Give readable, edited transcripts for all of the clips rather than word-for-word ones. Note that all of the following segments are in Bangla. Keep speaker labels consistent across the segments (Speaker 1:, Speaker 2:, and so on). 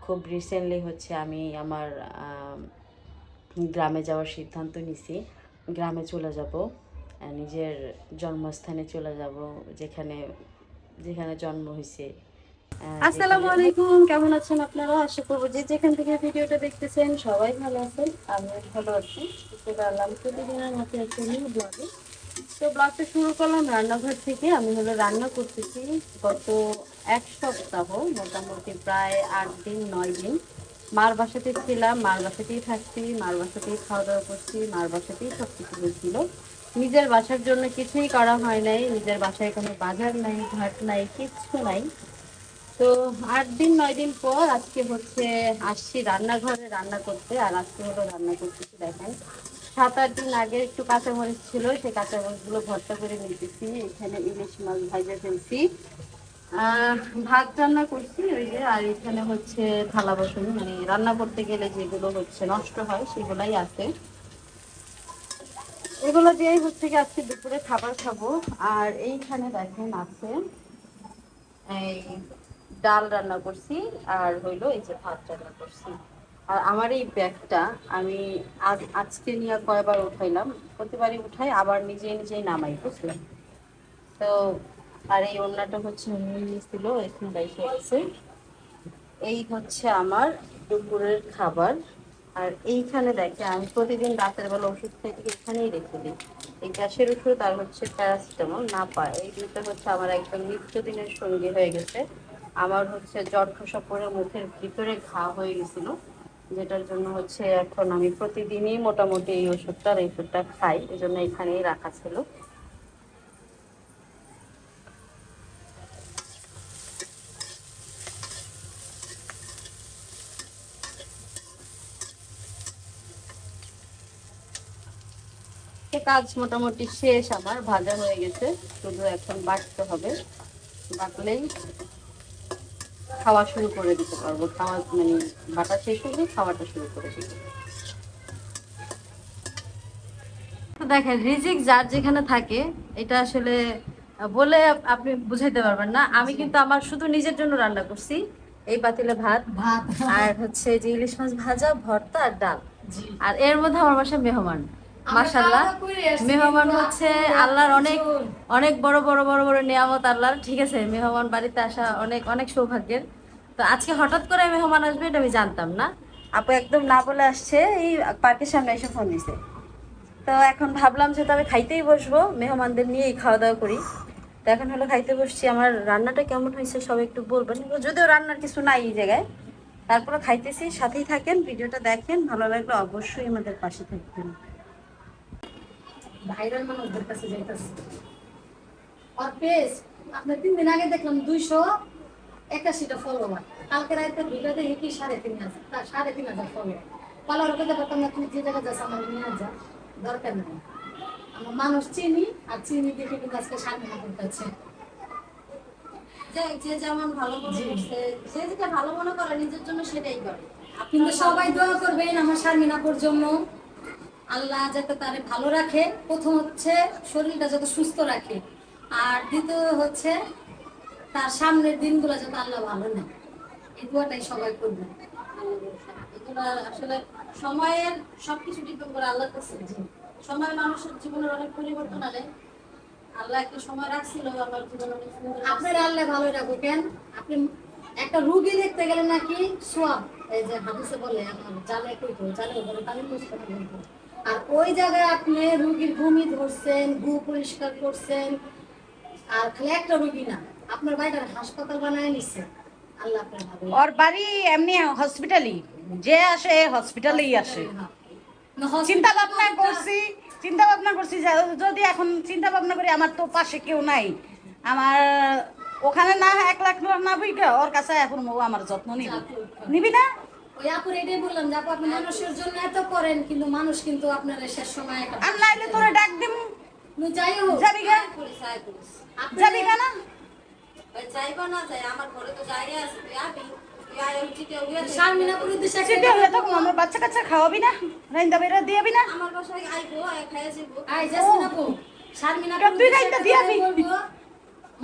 Speaker 1: খুব রিসেন্টলি হচ্ছে আমি আমার গ্রামে যাওয়ার সিদ্ধান্ত নিছি। গ্রামে চলে যাব, নিজের জন্মস্থানে চলে যাব, যেখানে যেখানে জন্ম হয়েছে।
Speaker 2: আসসালামু আলাইকুম, কেমন আছেন আপনারা? আশা করবো যে যেখান থেকে ভিডিওটা দেখতেছেন সবাই ভালো আছেন। আমিও ভালো আছি। চলে আসলাম প্রতিদিনের মতো একটা নিউ ব্লগে। তো ব্লগটা শুরু করলাম রান্নাঘর থেকে। আমি রান্না করতেছি গত এক সপ্তাহ, মোটামুটি প্রায় 8 দিন 9 দিন মার বাসাতে ছিলাম, মার বাসাতেই থাকছি, মার বাসাতেই খাওয়া দাওয়া করছি, মার বাসাতেই সব কিছু হয়েছিল। নিজের বাসার জন্য কিছুই করা হয় নাই। নিজের বাসায় কোনো বাজার নাই, ঘাট নাই, কিচ্ছু নাই। তো 8 দিন 9 দিন পর আজকে আসছি রান্নাঘরে রান্না করতে। আর আজকে রান্না করতেছি, দেখেন 7-8 দিন আগে একটু কাঁচামরিচ ছিল, সেই কাঁচামরিচগুলো ভর্তা করে নিতেছি। এখানে ইলিশ মাছ ভাজা ফেলছি, ভাত রান্না করছি ওই যে। আর এখানে থালা বাসন, মানে রান্না করতে গেলে যেগুলো নষ্ট হয় সেগুলাই আছে। এগুলো দিয়েই কি আজকে দুপুরে খাবার খাবো। আর এইখানে দেখেন আছে এই ডাল রান্না করছি, আর এই যে ভাত রান্না করছি। আর আমার এই ব্যাগটা আমি আজকে নিয়ে কয়বার উঠাইলাম, প্রতিবারই উঠাই আবার নিজে নিজেই নামাই, বুঝলেন তো। আর এই ওড়নাটা নিয়েছিল, এখন বাইকে গেছে। এই আমার দুপুরের খাবার। আর এইখানে দেখে আমি প্রতিদিন রাতের বেলা ওষুধ খাইতে এখানেই রেখে দিই। এই গ্যাসের ওষুধ আর প্যারাসিটামল না পায়, এই দুটো আমার একদম নিত্যদিনের সঙ্গী হয়ে গেছে। আমার জ্বর ঠোসা পরে মুখের ভিতরে ঘা হয়ে গেছিল, যেটার জন্য এখন আমি প্রতিদিনই মোটামুটি এই ওষুধটা খাই, এই জন্য এখানেই রাখা ছিল। কাজ মোটামুটি শেষ, আমার ভাজা হয়ে গেছে, শুধু এখন বাটতে হবে। বাটলেই খাওয়া শুরু করে দিতে পারবো। খাওয়া মানে বাটা শেষ হলে খাওয়াটা শুরু করে দিব। তো দেখেন, রিজিক যার যেখানে থাকে, এটা আসলে বলে আপনি বুঝাইতে পারবেন না। আমি কিন্তু আমার শুধু নিজের জন্য রান্না করছি। এই পাতিলে ভাত ভাত আর যে ইলিশ মাছ ভাজা, ভর্তা আর ডাল। আর এর মধ্যে আমার বাসায় মেহমান, মাশাআল্লাহ। মেহমান আল্লাহর অনেক অনেক বড় বড় বড় বড় নিয়ামত আল্লাহর, ঠিক আছে। মেহমান বাড়িতে আসা অনেক অনেক সৌভাগ্যের। তো আজকে হঠাৎ করে মেহমান আসবে এটা আমি জানতাম না। আপু একদম না বলে আসছে, এই পার্কের সামনে এসে ফোন দিছে। তো এখন ভাবলাম যে তবে খাইতেই বসবো, মেহমানদের নিয়েই খাওয়া দাওয়া করি। তো এখন খাইতে বসছি। আমার রান্নাটা কেমন হয়েছে সবাই একটু বলবেন, যদিও রান্নার কিছু নাই এই জায়গায়, তারপরে খাইতেছি। সাথেই থাকেন, ভিডিওটা দেখেন, ভালো লাগলে অবশ্যই আমাদের পাশে থাকবেন।
Speaker 3: ভাইরাল মানুষদের কাছে যাইতেছে আর পেজ আপনার 3 দিন আগে দেখলাম 281টা ফলোয়ার, কালকে রাতে ভিডিও দেখি কি 3,500, তার 3,500 ফলোয়ার। ফলোয়ার করতে পারতাম না, তুমি যে জায়গায় যাচ্ছ আমার নিয়ে যা, দরকার নেই। আমার মানুষ চিনি, আর চিনি দেখে কিন্তু আজকে স্বাধীনতা করতেছে।
Speaker 1: যে যেমন ভালো মনে করছে, যে যেটা ভালো মনে করে নিজের জন্য সেটাই করে।
Speaker 3: কিন্তু সবাই দোয়া করবেন আমার শারমিনাপুর জন্য, আল্লাহ যাতে তারে ভালো রাখে। প্রথম শরীরটা যাতে সুস্থ রাখে, আর দ্বিতীয় তার সামনের দিনগুলো যাতে আল্লাহ ভালো নেয়। এই দোয়াটাই সবাই করবে।
Speaker 1: এগুলো আসলে সময়ের সবকিছু ডিপেন্ড করে আল্লাহর কাছে। সময় মানুষের জীবনের অনেক পরিবর্তন আনে। আল্লাহ একটা সময় রাখছিল আমার জীবনে অনেক সুন্দর।
Speaker 3: আপনার আল্লাহ ভালো রাখো কেন? আপনি একটা রুগী দেখতে গেলে নাকি সোয়াব, এই যে হাদিসে বলে জালে কইতো, জালে বলে পানি পরিষ্কার করতে। আর ওই জায়গায় আপনি রুগীর ভূমি ধরছেন, গু পরিষ্কার করছেন। আর খালি একটা রুগী না, আপনার বাড়িটা হাসপাতাল বানায় নিচ্ছে। আল্লাহ আপনার ভালো।
Speaker 2: ওর বাড়ি এমনি হসপিটালই, যে আসে হসপিটালেই আসে। চিন্তা ভাবনা করছি যদি এখন চিন্তা ভাবনা করি, আমার তো পাশে কেউ নাই। আমার ওখানে না 1 লাখ না বুঝা, ওর কাছে এখন ও আমার যত্ন নিবি না।
Speaker 3: ওই আপুর এটাই বললাম যে আপু আপনি মানুষের জন্য এত করেন, কিন্তু মানুষ কিন্তু আপনার শেষ সময় একটা
Speaker 2: আর নাইলে তোরে ডাক দিম,
Speaker 3: যাই হোক
Speaker 2: যাবি গা, যাবি গা না?
Speaker 1: যাইবা না যাই, আমার ঘরে তো জায়গা আছে, তুই আবি।
Speaker 3: শারমিনাপুর উদ্দেশ্যে
Speaker 2: আমার বাচ্চা কাচ্চা খাওয়াবি না, রাইন্দা বেরা দিয়াবি না?
Speaker 1: আমার বাসায় আইবো, খাইয়া যাবো।
Speaker 3: আই জাসমিন আপু, শারমিনাপুর
Speaker 2: তুই রাইন্দা দিয়াবি।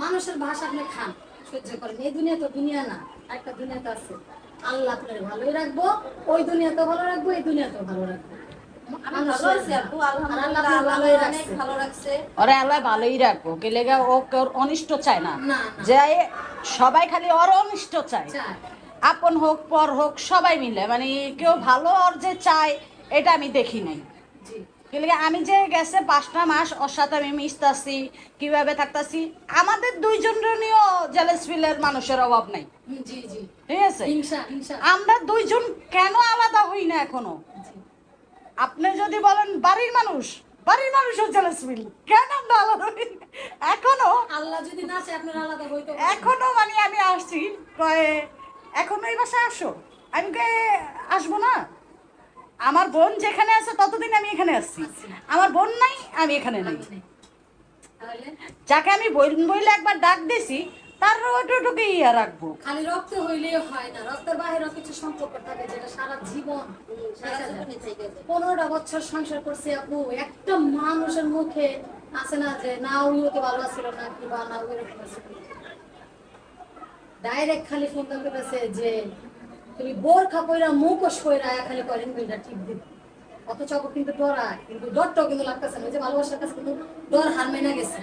Speaker 3: মানুষের ভাষা আপনি খান, সহ্য করেন। এই দুনিয়া তো দুনিয়া না, একটা দুনিয়া তো আছে। আল্লাহ আপনার ভালোই রাখবো, ওই দুনিয়াতেও ভালো রাখবো, এই দুনিয়াতেও ভালো রাখবো।
Speaker 1: আমি ভালো আছি আপু,
Speaker 3: আর আল্লাহ
Speaker 1: আলহামদুলিল্লাহ,
Speaker 3: আপনার
Speaker 1: আল্লাহ
Speaker 3: ভালোই
Speaker 1: অনেক
Speaker 3: রাখছে।
Speaker 1: ভালো রাখছে।
Speaker 4: ওরে আল্লাহ ভালোই রাখবো, কে লেগে ও কেউ অনিষ্ট চায় না,
Speaker 3: না, না।
Speaker 4: যে সবাই খালি ওর অনিষ্ট চায়,
Speaker 3: চায়।
Speaker 4: আপন হোক পর হোক সবাই মিলে, মানে কেউ ভালো ওর যে চায় এটা আমি দেখি নাই।
Speaker 3: জি
Speaker 4: কেলে আমি যে গেছে 5টা মাস ওর সাথে আমি মিশতাছি, কিভাবে থাকতাছি, আমাদের দুইজনের নিয়েও জেলাস ফিলের মানুষের অভাব নাই,
Speaker 3: জি জি।
Speaker 4: ঠিক আছে?
Speaker 3: হিংসা হিংসা।
Speaker 4: আমরা দুইজন কেন আলাদা হই না এখনো?
Speaker 3: জি।
Speaker 4: আপনি যদি বলেন বাড়ির মানুষও জেলাস ফিল, কেন আমরা আলাদা হই না? এখনো
Speaker 3: আল্লাহ যদি না চায় আপনার আলাদা হইতো।
Speaker 4: এখনো মানে আমি আসছি কয়ে এখনো এই বাসায় আসো, আমি কয়ে আসবো না। আমার বোন যেখানে আছে ততদিন আমি এখানে আসছি, আমার বোন নাই আমি এখানে নাই।
Speaker 3: তাহলে
Speaker 4: যাকে আমি বইলে একবার ডাক দিছি তার ওটুটুকু ইয়া রাখবো।
Speaker 3: খালি রক্ত হইলেই হয় না, রক্তের বাহিরেও কিছু সম্পর্ক থাকে যেটা সারা জীবন।
Speaker 1: সারা জীবনই থেকে যায়।
Speaker 3: 15টা বছর সংসার করছে আপু, একটা মানুষের মুখে আছে না যে না ওই ওকে ভালো আছিল না কিংবা না ওই রকম আছিল, ডাইরেক্ট খালি ফোন করেছে যে তুমি বোরখা পইরা মুখোশ পইরা খালি করেন দুইটা টিপ দিন। অথচ আপু কিন্তু ডরা, কিন্তু ডরটাও কিন্তু লাগতেছে না, ওই যে ভালোবাসার কাছে কিন্তু ডর হার মেনে গেছে।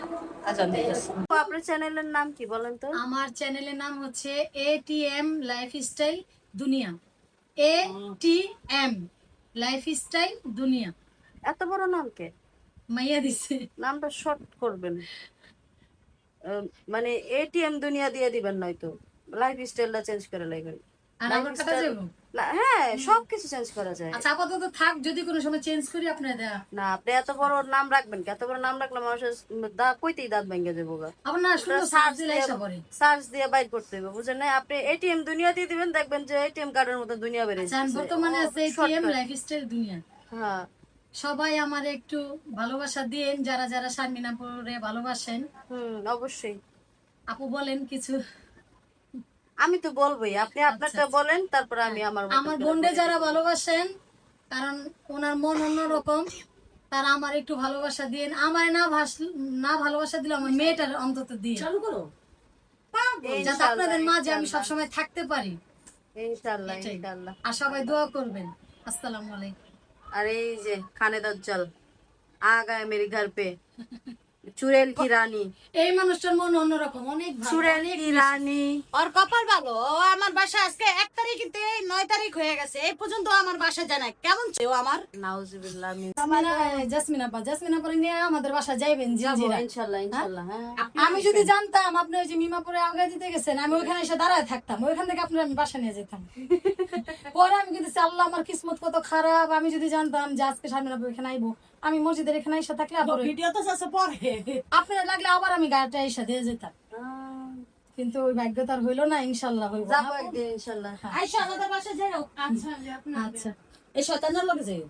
Speaker 4: আচ্ছা ঠিক আছে।
Speaker 2: তো আপনার চ্যানেলের নাম কি বলেন তো?
Speaker 3: আমার চ্যানেলের নাম হচ্ছে এটিএম লাইফস্টাইল দুনিয়া। এটিএম লাইফস্টাইল দুনিয়া।
Speaker 2: এত বড় নাম কে?
Speaker 3: মাইয়া দিছে।
Speaker 2: নামটা শর্ট করবেন, মানে এটিএম দুনিয়া দিয়ে দিবেন, নয়তো লাইফ স্টাইলটা চেঞ্জ করে লাগবেন।
Speaker 3: আর আমার কাটা যাবো।
Speaker 2: হ্যাঁ, সবকিছু চেঞ্জ করা যায়।
Speaker 3: আচ্ছা আপাতত থাক, যদি কোনো সময় চেঞ্জ করি আপনার দেয়া।
Speaker 2: না, আপনি এত বড় নাম রাখবেন, এত বড় নাম রাখলে মানুষের কইতেই দাঁত ভেঙে যাবো।
Speaker 3: আপনার না শুধু সার্চ দিলে এসে পড়ে।
Speaker 2: সার্চ দিয়ে বাইর করতে হবে, বুঝেন না? আপনি এটিএম দুনিয়া দিয়ে দিবেন, দেখবেন যে এটিএম কার্ডের মতো দুনিয়া বেরিয়ে
Speaker 3: আচ্ছা
Speaker 2: যাচ্ছে।
Speaker 3: বর্তমানে আছে এটিএম লাইফস্টাইল দুনিয়া।
Speaker 2: হ্যাঁ,
Speaker 3: সবাই আমার একটু ভালোবাসা দিয়েন, যারা যারা শারমিনাপুরে ভালোবাসেন।
Speaker 2: অবশ্যই।
Speaker 3: আপু বলেন কিছু।
Speaker 2: আমি তো বলবোই, আপনি আপনারটা বলেন, তারপরে আমি আমার মতো
Speaker 3: আমার
Speaker 2: করে
Speaker 3: বোনরে
Speaker 2: বলবো।
Speaker 3: যারা ভালোবাসেন, কারণ ওনার মন অন্যরকম, তারা আমার একটু ভালোবাসা দিয়েন। আমার না ভালোবাসা দিলে আমার মেয়েটার অন্তত দিয়ে চালু করো, যাতে আপনাদের মাঝে আমি সবসময় থাকতে পারি।
Speaker 2: ইনশাআল্লাহ
Speaker 3: এটাই।
Speaker 2: ইনশাআল্লাহ।
Speaker 3: আর সবাই দোয়া করবেন। আসসালামু আলাইকুম।
Speaker 2: আর এই যে খানে দাজ্জাল आ गए मेरे घर पे, चुड़ैल की रानी,
Speaker 3: এই মানুষটার মন অন্যরকম, অনেক ভালো,
Speaker 2: चुड़ैल
Speaker 3: অনেক
Speaker 2: की रानी।
Speaker 4: ওর কপাল ভালো, ও আমার বাসা আজকে 1 তারিখে 9 তারিখ হয়ে গেছে, এই পর্যন্ত আমার বাসা জানায় কেমন ছিল আমার।
Speaker 2: নাউজুবিল্লাহ মিন।
Speaker 3: জাসমিনা পরে নিয়ে আমাদের বাসা যাইবেন জিঞ্জিরা।
Speaker 2: ইনশাআল্লাহ ইনশাআল্লাহ। হ্যাঁ,
Speaker 3: আমি যদি জানতাম আপনি ওই যে মিমাপুরে আগে দিতে গেছেন, আমি ওইখানে এসে দাঁড়ায় থাকতাম, ওইখান থেকে আপনার আমি বাসা নিয়ে যেতাম। পরে আমি কিন্তু আল্লাহ আমার কিসমত কত খারাপ, আমি যদি জানতাম যে আজকে শারমিনা ওইখানে আইবো, আমি মসজিদের এখানে এসে থাকলে আবার
Speaker 4: ভিডিও তো শেষে পরে
Speaker 3: আপনার লাগলে আবার আমি গাড়িটা এসে দিয়ে যেতাম, কিন্তু ওই ভাগ্য তার হইলো না। ইনশাল্লাহ হইব।
Speaker 2: যাবো একদিন ইনশাআল্লাহ।
Speaker 4: আইসা আমাদের বাসা যাও।
Speaker 3: আচ্ছা
Speaker 4: এই শয়তানের লগে যাও,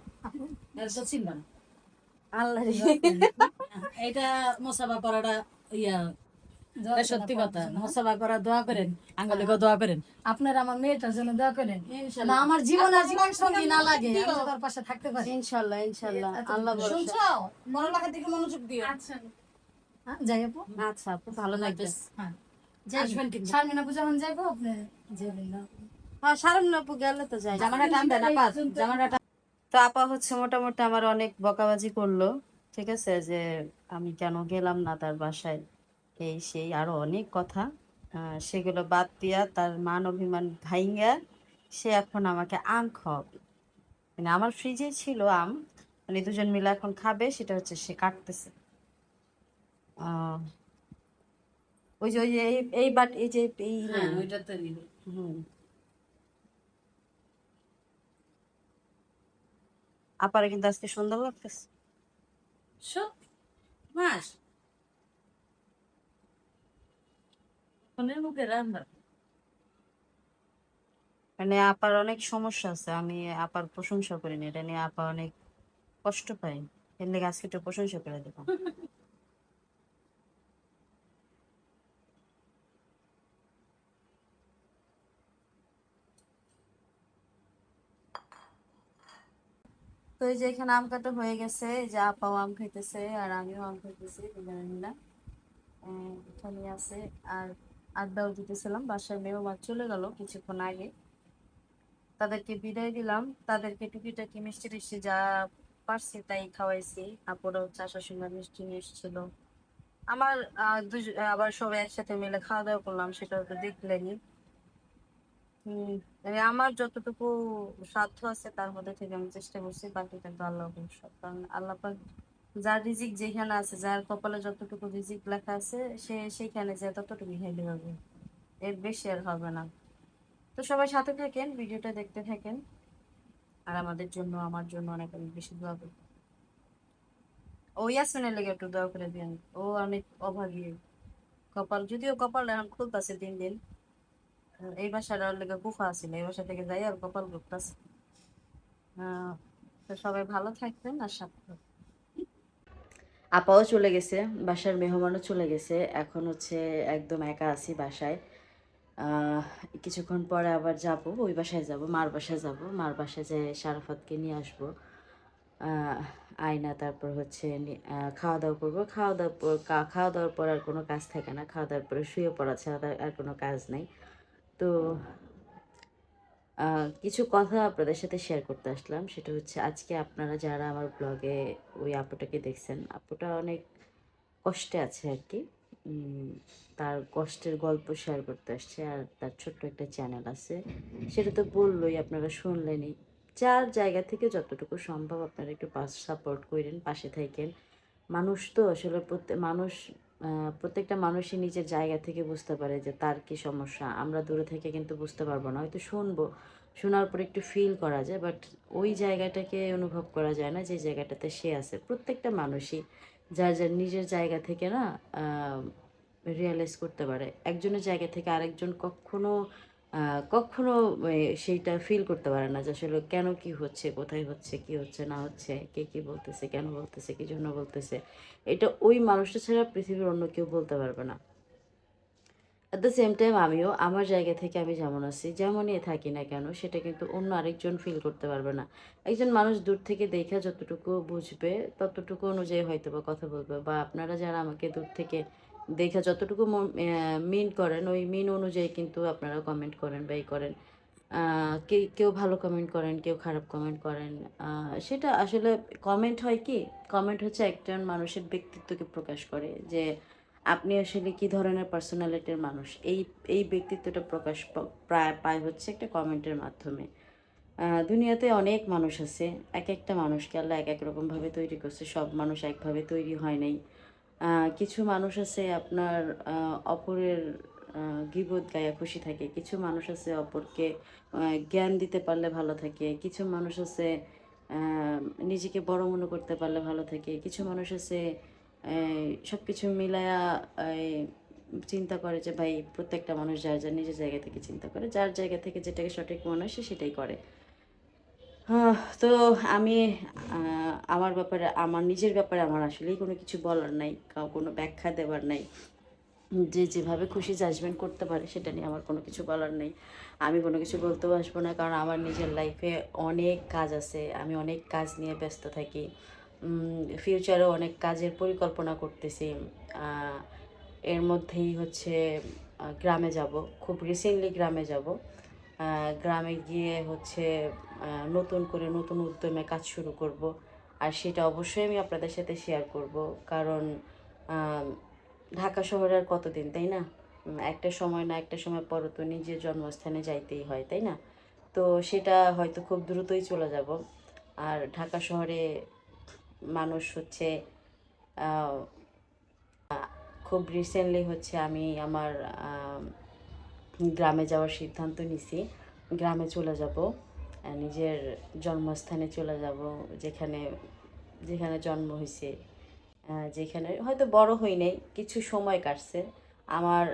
Speaker 4: এর তো চিনবা না।
Speaker 2: আল্লাহ রে।
Speaker 4: এটা মোসাফা করাটা ইয়া, এটা সত্যি কথা। মোসাফা করা দোয়া করেন, আঙ্গুলিকে দোয়া করেন।
Speaker 3: আপনার আমার মেয়েটার জন্য দোয়া করেন, না আমার জীবন আর জীবন সঙ্গী না লাগে, আমি তো তার পাশে থাকতে পারি।
Speaker 2: ইনশাআল্লাহ ইনশাআল্লাহ। আল্লাহ ভরসা।
Speaker 4: শুনছো, পড়ালেখার দিকে মনোযোগ দিও।
Speaker 3: হ্যাঁ, যাই আপু।
Speaker 2: আচ্ছা আপু, ভালো লাগবে।
Speaker 3: হ্যাঁ যাই,
Speaker 4: আসবেন কিন্তু।
Speaker 3: শারমিনা পূজা যখন যাইবো আপনি যাবেন না।
Speaker 2: হ্যাঁ, শারমিনা আপু গেলে তো যাই।
Speaker 4: জামাটা টান দেন আপা, জামাটা টান।
Speaker 2: তো আপা হচ্ছে মোটামুটি আমার অনেক বকাবাজি করলো, ঠিক আছে, যে আমি কেন গেলাম না তার বাসায়, এই সেই আরো অনেক কথা। সেগুলো বাদ দিয়া তার মান অভিমান ভাইঙ্গা সে এখন আমাকে আম খাওয়াবে। মানে আমার ফ্রিজে ছিল আম, মানে দুজন মিলে এখন খাবে, সেটা হচ্ছে সে কাটতেছে। আহ, ওই যে এই বাট এই যে এই
Speaker 4: হ্যাঁ, ওইটা তো নিব।
Speaker 2: হুম। আপারে কিন্তু আজকে সুন্দর লাগতেছে।
Speaker 4: মাস ফোনের মুখে রান্না।
Speaker 2: মানে আপার অনেক সমস্যা আছে, আমি আপার প্রশংসা করি না, এটা নিয়ে আপা অনেক কষ্ট পাই, এর লেগে আজকে একটু প্রশংসা করে দেবো। তো এই যে এখানে আম কাটা হয়ে গেছে, এই যে আপাও আম খাইতেছে আর আমিও আম খাইতেছি, দুজনে মিলে এখানে আছে। আর আড্ডাও দিতেছিলাম, বাসায় মেহমান চলে গেল কিছুক্ষণ আগে। তাদেরকে বিদায় দিলাম, তাদেরকে টুকিটাকি মিষ্টি টিষ্টি যা পারছি তাই খাওয়াইছি। আপুরা হচ্ছে আসার সময় মিষ্টি নিয়ে এসেছিল। আমার আবার সবাই একসাথে মিলে খাওয়া দাওয়া করলাম, সেটা তো দেখলেনি। হম, মানে আমার যতটুকু সাধ্য আছে তার মধ্যে থেকে আমি চেষ্টা করছি, বাকিটা তো আল্লাহ ভরসা। কারণ আল্লাহ পাক যার রিজিক যেখানে আছে, যার কপালে যতটুকু রিজিক লেখা আছে, সে সেইখানে যে ততটুকু খাইলে হবে, এর বেশি আর হবে না। তো সবাই সাথে থাকেন, ভিডিওটা দেখতে থাকেন, আর আমাদের জন্য, আমার জন্য অনেক অনেক বেশি দোয়া করবেন। ও ইয়াসিনের লেগে একটু দোয়া করে দিন, ও অনেক অভাগী কপাল, যদিও কপাল এখন খুলতেছে দিন দিন। এই বাসাটা ওর লেগে কুফা আছিল, এই বাসা থেকে যাই আর কপাল খুলতেছে। তো সবাই ভালো থাকবেন আর সাথে থাকবেন। আপাও চলে গেছে, বাসার মেহমানও চলে গেছে, এখন হচ্ছে একদম একা আছি বাসায়। আহ, কিছুক্ষণ পরে আবার যাব, ওই বাসায় যাব, মার বাসায় যাব, মার বাসায় যে শারাফাতকে নিয়ে আসবো। আহ, আয়না, তারপর হচ্ছে খাওয়া দাওয়া করবো, খাওয়া দাওয়ার পর আর কোনো কাজ থাকে না, খাওয়া দাওয়ার পরে শুয়ে পড়া ছাড়া আর কোনো কাজ নাই। তো কিছু কথা আপনাদের সাথে শেয়ার করতে আসলাম, সেটা হচ্ছে আজকে আপনারা যারা আমার ব্লগে ওই আপুটাকে দেখছেন, আপুটা অনেক কষ্টে আছে আর কি। তার কষ্টের গল্প শেয়ার করতে আসছে, আর তার ছোট্ট একটা চ্যানেল আছে, সেটা তো বললোই, আপনারা শুনলেনই। যার জায়গা থেকে যতটুকু সম্ভব আপনারা একটু সাপোর্ট করেন, পাশে থাকেন। মানুষ তো আসলে প্রত্যেকটা মানুষই নিজের জায়গা থেকে বুঝতে পারে যে তার কি সমস্যা। আমরা দূরে থেকে কিন্তু বুঝতে পারবো না, হয়তো শুনবো, শোনার পর একটু ফিল করা যায়, বাট ওই জায়গাটাকে অনুভব করা যায় না যে জায়গাটাতে সে আছে। প্রত্যেকটা মানুষই যার যার নিজের জায়গা থেকে না রিয়েলাইজ করতে পারে, একজনের জায়গা থেকে আরেকজন কখনো কখনো সেইটা ফিল করতে পারে না যে আসলে কেন কি হচ্ছে, কোথায় হচ্ছে, কি হচ্ছে না হচ্ছে, কে কি বলতেছে, কেন বলতেছে, কি জন্য বলতেছে। এটা ওই মানুষটা ছাড়া পৃথিবীর অন্য কেউ বলতে পারবে না। অ্যাট দ্য সেম টাইম আমিও আমার জায়গা থেকে আমি যেমন আছি, যেমনই থাকি না কেন, সেটা কিন্তু অন্য আরেকজন ফিল করতে পারবে না। একজন মানুষ দূর থেকে দেখে যতটুকু বুঝবে ততটুকু অনুযায়ী হয়তো বা কথা বলবে, বা আপনারা যারা আমাকে দূর থেকে দেখে যতটুকু মিন করেন, ওই মিন অনুযায়ী কিন্তু আপনারা কমেন্ট করেন বা করেন। কেউ ভালো কমেন্ট করেন, কেউ খারাপ কমেন্ট করেন। সেটা আসলে কমেন্ট হয় কি, কমেন্ট হচ্ছে একজন মানুষের ব্যক্তিত্বকে প্রকাশ করে, যে আপনি আসলে কি ধরনের পার্সোনালিটির মানুষ, এই ব্যক্তিত্বটা প্রকাশ প্রায় পায় হচ্ছে একটা কমেন্টের মাধ্যমে। দুনিয়াতে অনেক মানুষ আছে, এক একটা মানুষকে আল্লাহ এক এক রকমভাবে তৈরি করছে, সব মানুষ একভাবে তৈরি হয় নাই। কিছু মানুষ আছে আপনার অপরের গীবত গায়ে খুশি থাকে, কিছু মানুষ আছে অপরকে জ্ঞান দিতে পারলে ভালো থাকে, কিছু মানুষ আছে নিজেকে বড় মনে করতে পারলে ভালো থাকে, কিছু মানুষ আছে সব কিছু মিলায়া চিন্তা করে যে ভাই প্রত্যেকটা মানুষ যার যার নিজের জায়গা থেকে চিন্তা করে, যার জায়গা থেকে যেটাকে সঠিক মনে হয় সে সেটাই করে। তো আমি আমার ব্যাপারে, আমার নিজের ব্যাপারে আমার আসলেই কোনো কিছু বলার নাই, কোনো ব্যাখ্যা দেওয়ার নাই। যে যেভাবে খুশি জাজমেন্ট করতে পারে সেটা নিয়ে আমার কোনো কিছু বলার নেই। আমি কোনো কিছু বলতেও আসবো না, কারণ আমার নিজের লাইফে অনেক কাজ আছে, আমি অনেক কাজ নিয়ে ব্যস্ত থাকি। ফিউচারেও অনেক কাজের পরিকল্পনা করতেছি। এর মধ্যেই হচ্ছে গ্রামে যাব, খুব রিসেন্টলি গ্রামে যাব। গ্রামে গিয়ে হচ্ছে নতুন করে নতুন উদ্যমে কাজ শুরু করব, আর সেটা অবশ্যই আমি আপনাদের সাথে শেয়ার করব। কারণ ঢাকা শহরে আর কতদিন, তাই না? একটা সময় না একটা সময় পর তো নিজের জন্মস্থানে যাইতেই হয়, তাই না? তো সেটা হয়তো খুব দ্রুতই চলে যাব। আর ঢাকা শহরে মানুষ হচ্ছে খুব রিসেন্টলি হচ্ছে আমি আমার গ্রামে যাওয়ার সিদ্ধান্ত নিছি। গ্রামে চলে যাব, নিজের জন্মস্থানে চলে যাব, যেখানে যেখানে জন্ম হয়েছে, যেখানে হয়তো বড় হই নাই, কিছু সময় কাটছে। আমার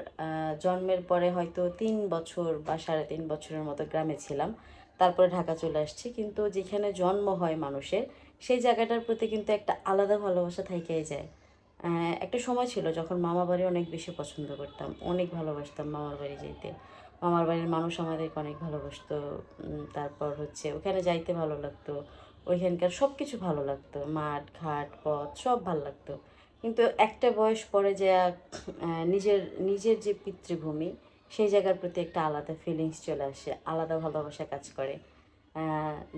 Speaker 2: জন্মের পরে হয়তো 3 বছর বা 3.5 বছরের মতো গ্রামে ছিলাম, তারপরে ঢাকা চলে আসছি। কিন্তু যেখানে জন্ম হয় মানুষের, সেই জায়গাটার প্রতি কিন্তু একটা আলাদা ভালোবাসা থেকেই যায়। একটা সময় ছিল যখন মামার বাড়ি অনেক বেশি পছন্দ করতাম, অনেক ভালোবাসতাম মামার বাড়ি যেতে। মামার বাড়ির মানুষ আমাদেরকে অনেক ভালোবাসতো। তারপর হচ্ছে ওখানে যাইতে ভালো লাগতো, ওইখানকার সব কিছু ভালো লাগতো, মাঠ ঘাট পথ সব ভালো লাগতো। কিন্তু একটা বয়স পরে যে নিজের নিজের যে পিতৃভূমি, সেই জায়গার প্রতি একটা আলাদা ফিলিংস চলে আসে, আলাদা ভালোবাসা কাজ করে।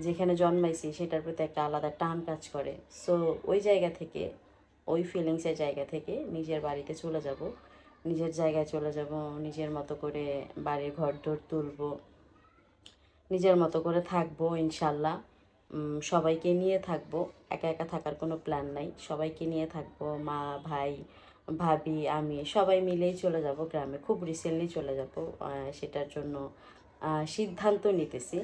Speaker 2: যেখানে জন্মাইছি সেটার প্রতি একটা আলাদা টান কাজ করে। সো ওই জায়গা থেকে, ওই ফিলিংসের জায়গা থেকে নিজের বাড়িতে চলে যাব, নিজের জায়গায় চলে যাব, নিজের মতো করে বাড়ির ঘর দোর তুলব, নিজের মতো করে থাকবো ইনশাল্লাহ। সবাইকে নিয়ে থাকবো, একা একা থাকার কোনো প্ল্যান নাই, সবাইকে নিয়ে থাকবো, মা, ভাই, ভাবি, আমি সবাই মিলেই চলে যাব গ্রামে। খুব রিসেন্টলি চলে যাব, সেটার জন্য সিদ্ধান্ত নিতেছি।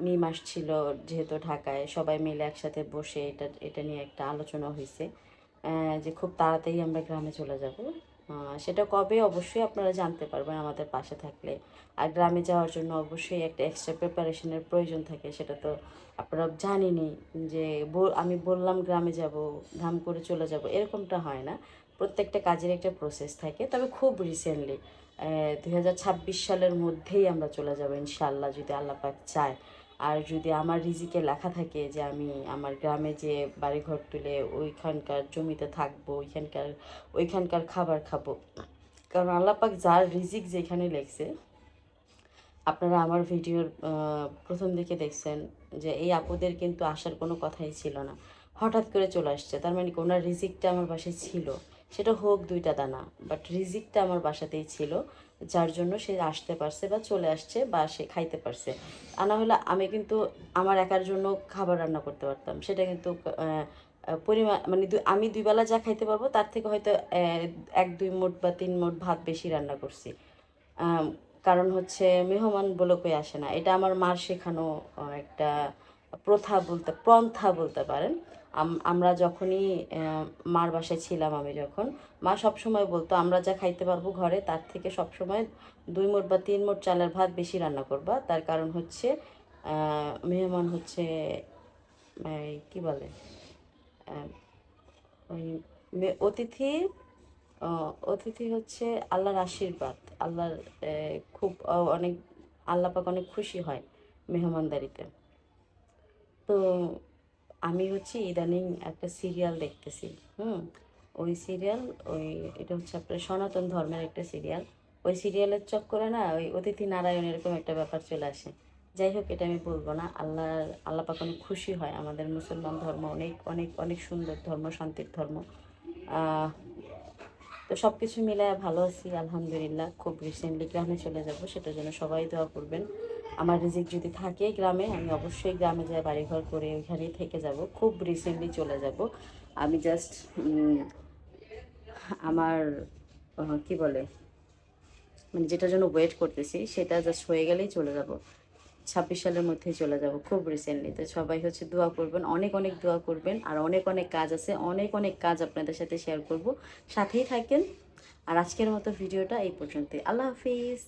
Speaker 2: মে মাস ছিল যেহেতু ঢাকায়, সবাই মিলে একসাথে বসে এটা নিয়ে একটা আলোচনা হয়েছে যে খুব তাড়াতাড়ি আমরা গ্রামে চলে যাব। সেটা কবে অবশ্যই আপনারা জানতে পারবেন আমাদের পাশে থাকলে। আর গ্রামে যাওয়ার জন্য অবশ্যই একটা এক্সট্রা প্রিপারেশনের প্রয়োজন থাকে, সেটা তো আপনারা জানেনই যে আমি বললাম গ্রামে যাব, ধাম করে চলে যাব, এরকমটা হয় না। প্রত্যেকটা কাজের একটা প্রসেস থাকে। তবে খুব রিসেন্টলি 2026 সালের মধ্যেই আমরা চলে যাব ইনশাল্লাহ, যদি আল্লাহ পাক চায়। আর যদি আমার রিজিকে লেখা থাকে যে আমি আমার গ্রামে যে বাড়িঘর তুলে ওইখানকার জমিতে থাকবো, ওইখানকার খাবার খাবো, কারণ আল্লাহ পাক যার রিজিক যেখানে লেখছে, আপনারা আমার ভিডিওর প্রথম দিকে দেখছেন যে এই আপুদের কিন্তু আসার কোনো কথাই ছিল না, হঠাৎ করে চলে আসছে। তার মানে ওনার রিজিকটা আমার বাসায় ছিল, সেটা হোক 2টা দানা, বাট রিজিকটা আমার বাসাতেই ছিল, যার জন্য সে আসতে পারছে বা চলে আসছে বা সে খাইতে পারছে। না হলে আমি কিন্তু আমার একার জন্য খাবার রান্না করতে পারতাম, সেটা কিন্তু পরিমাণ মানে আমি 2 বেলা যা খাইতে পারবো তার থেকে হয়তো 1-2 মুঠ বা 3 মুঠ ভাত বেশি রান্না করছি। কারণ হচ্ছে মেহমান বলে কই আসে না, এটা আমার মার শেখানো একটা পন্থা বলতে পারেন। আমরা যখনই মার বাসায় ছিলাম, আমি যখন, মা সবসময় বলতো আমরা যা খাইতে পারবো ঘরে তার থেকে সবসময় 2 মুঠ বা 3 মুঠ চালের ভাত বেশি রান্না করবা। তার কারণ হচ্ছে মেহমান হচ্ছে কি বলে, ওই অতিথি, অতিথি হচ্ছে আল্লাহর আশীর্বাদ। আল্লাহর খুব অনেক, আল্লাহ পাক অনেক খুশি হয় মেহমানদারিতে। তো আমি হচ্ছে ইদানিং একটা সিরিয়াল দেখতেছি। ওই সিরিয়াল, এটা হচ্ছে আপনার সনাতন ধর্মের একটা সিরিয়াল। ওই সিরিয়ালের চক্করে না ওই অতিথি নারায়ণ এরকম একটা ব্যাপার চলে আসে। যাই হোক, এটা আমি বলবো না। আল্লাহ পাক অনেক খুশি হয়। আমাদের মুসলমান ধর্ম অনেক অনেক অনেক সুন্দর ধর্ম, শান্তির ধর্ম। তো সব কিছু মিলায় ভালো আছি আলহামদুলিল্লাহ। খুব রিসেন্টলি গ্রামে চলে যাব, সেটার জন্য সবাই দোয়া করবেন। আমার রিজিক যদি থাকে গ্রামে, আমি অবশ্যই গ্রামে যাই, বাড়িঘর করে ওইখানেই থেকে যাব। খুব রিসেন্টলি চলে যাব। আমি জাস্ট আমার কি বলে, মানে যেটার জন্য ওয়েট করতেছি সেটা জাস্ট হয়ে গেলেই চলে যাব। 26 সালের মধ্যেই চলে যাব, খুব রিসেন্টলি। তো সবাই হচ্ছে দোয়া করবেন, অনেক অনেক দোয়া করবেন। আর অনেক অনেক কাজ আছে, অনেক অনেক কাজ আপনাদের সাথে শেয়ার করব, সাথেই থাকেন। আর আজকের মতো ভিডিওটা এই পর্যন্তই। আল্লাহ হাফিজ।